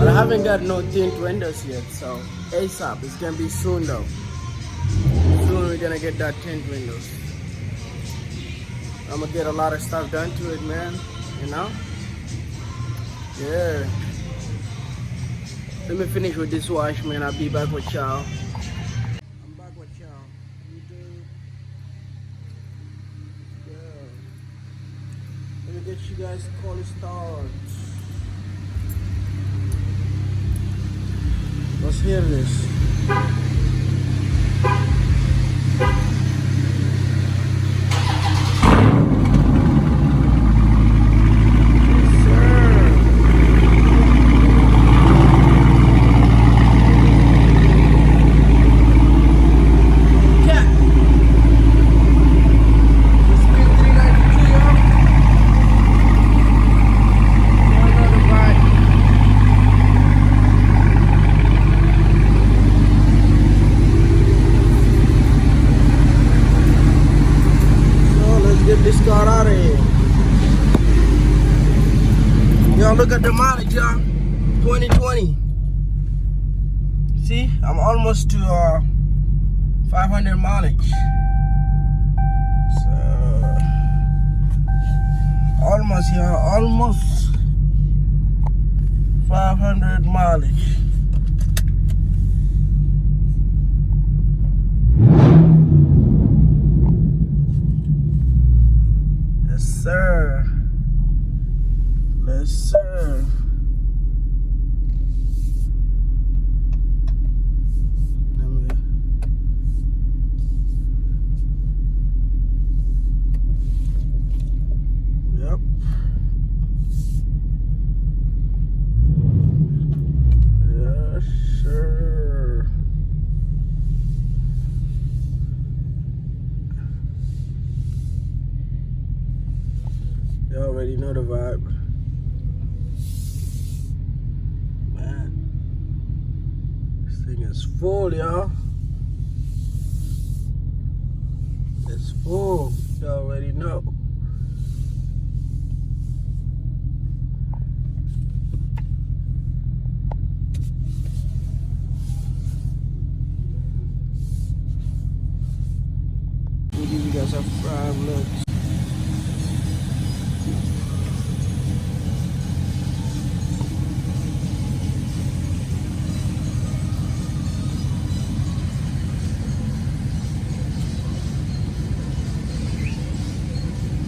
But I haven't got no tint windows yet, so ASAP. It's gonna be soon though. Soon we're gonna get that tint windows. I'm gonna get a lot of stuff done to it, man. You know? Yeah. Let me finish with this wash, man. I'll be back with y'all. I'm back with y'all. YouTube. Yeah. Let me get you guys call start. Let's hear this. This car out of here. Y'all look at the mileage, y'all. 2020. See, I'm almost to 500 mileage. So almost, y'all, almost 500 mileage. Sir. Yes, sir. Yep. Yes, sir. You already know the vibe. Man, this thing is full, y'all. It's full. You already know. Let me give you guys a prime look.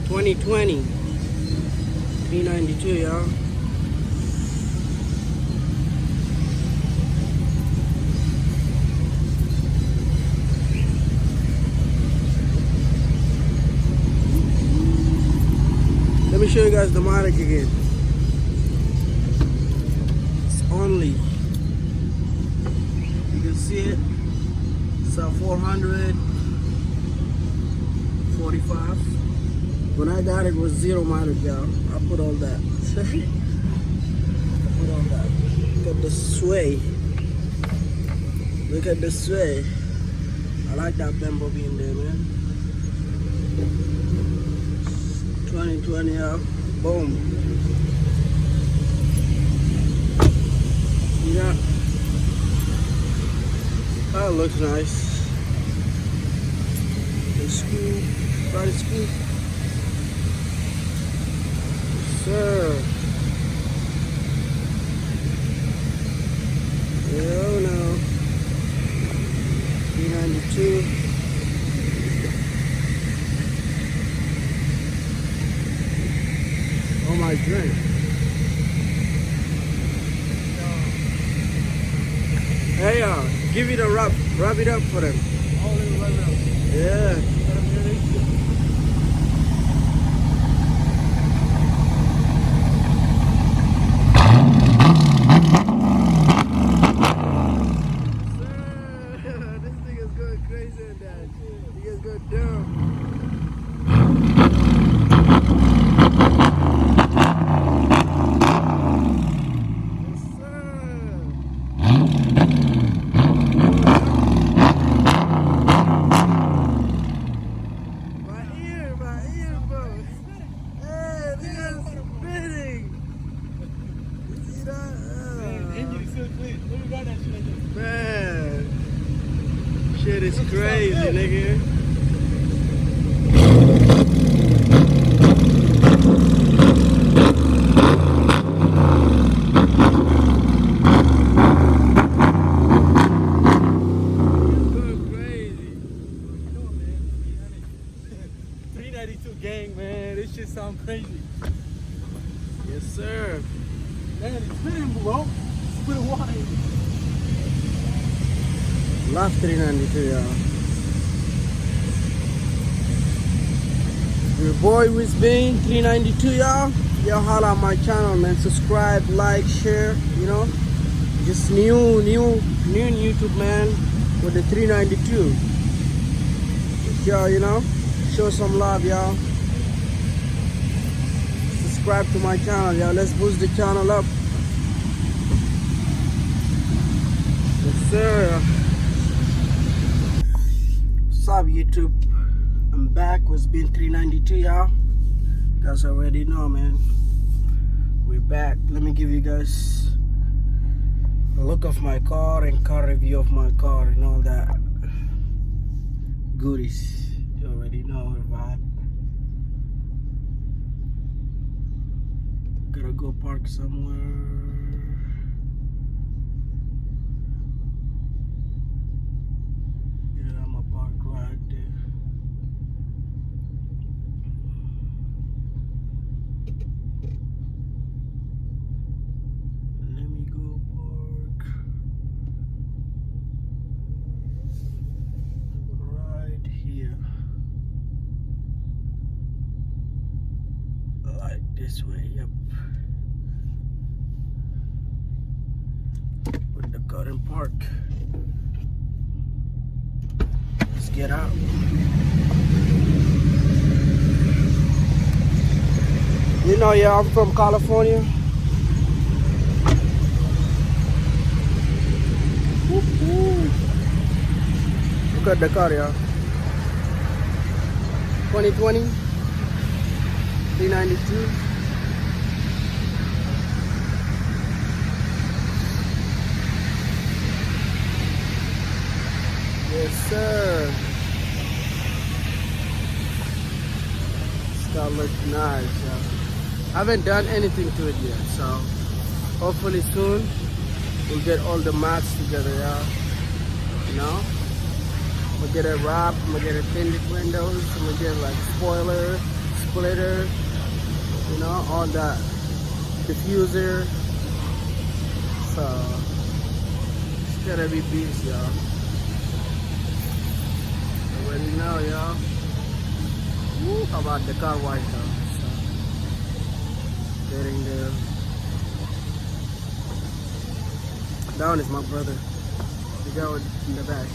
$20.20 $392, y'all. Let me show you guys the mileage again. It's only, you can see it, it's 445. When I got it, was 0 mileage, y'all. I put all that. I put all that. Look at the sway. Look at the sway. I like that bumblebee in there, man. 2020, y'all. Boom. Yeah. That looks nice. The scoop. Front scoop. Sir. Oh no. 392. Oh my drink. Hey give it a rub it up for them. Yeah. still clean. Let me run that shit again. Man, shit is crazy, nigga. Gang, man, this shit sound crazy. Yes, sir. Man, it's spinning, bro. Spit water. Love 392, y'all. Your boy with Bane 392, y'all. Y'all holla on my channel, man. Subscribe, like, share. You know, just new in YouTube, man. With the 392. Y'all, you know, show some love, y'all. Subscribe to my channel, y'all. Let's boost the channel up. Yes, sir. What's up, YouTube? I'm back with Bin 392, y'all. You guys already know, man. We're back. Let me give you guys a look of my car and car review of my car and all that goodies. You already know the vibe. Gotta go park somewhere. Yeah, I'm a park right there. Let me go park right here. Like this way, yep. Put the car in park. Let's get out. You know, yeah, I'm from California. Woo-hoo. Look at the car, yeah. 2020 392. Yes, sir. This car looks nice. I haven't done anything to it yet, so hopefully soon we'll get all the mats together, yeah. You know, we'll get it wrapped, we'll get it tinted windows, we'll get like spoiler, splitter, you know, all that, diffuser. So it's gonna be beast, y'all. Already know, y'all. Woo, how about the car wash though? So, getting there. That one is my brother. The guy in the back.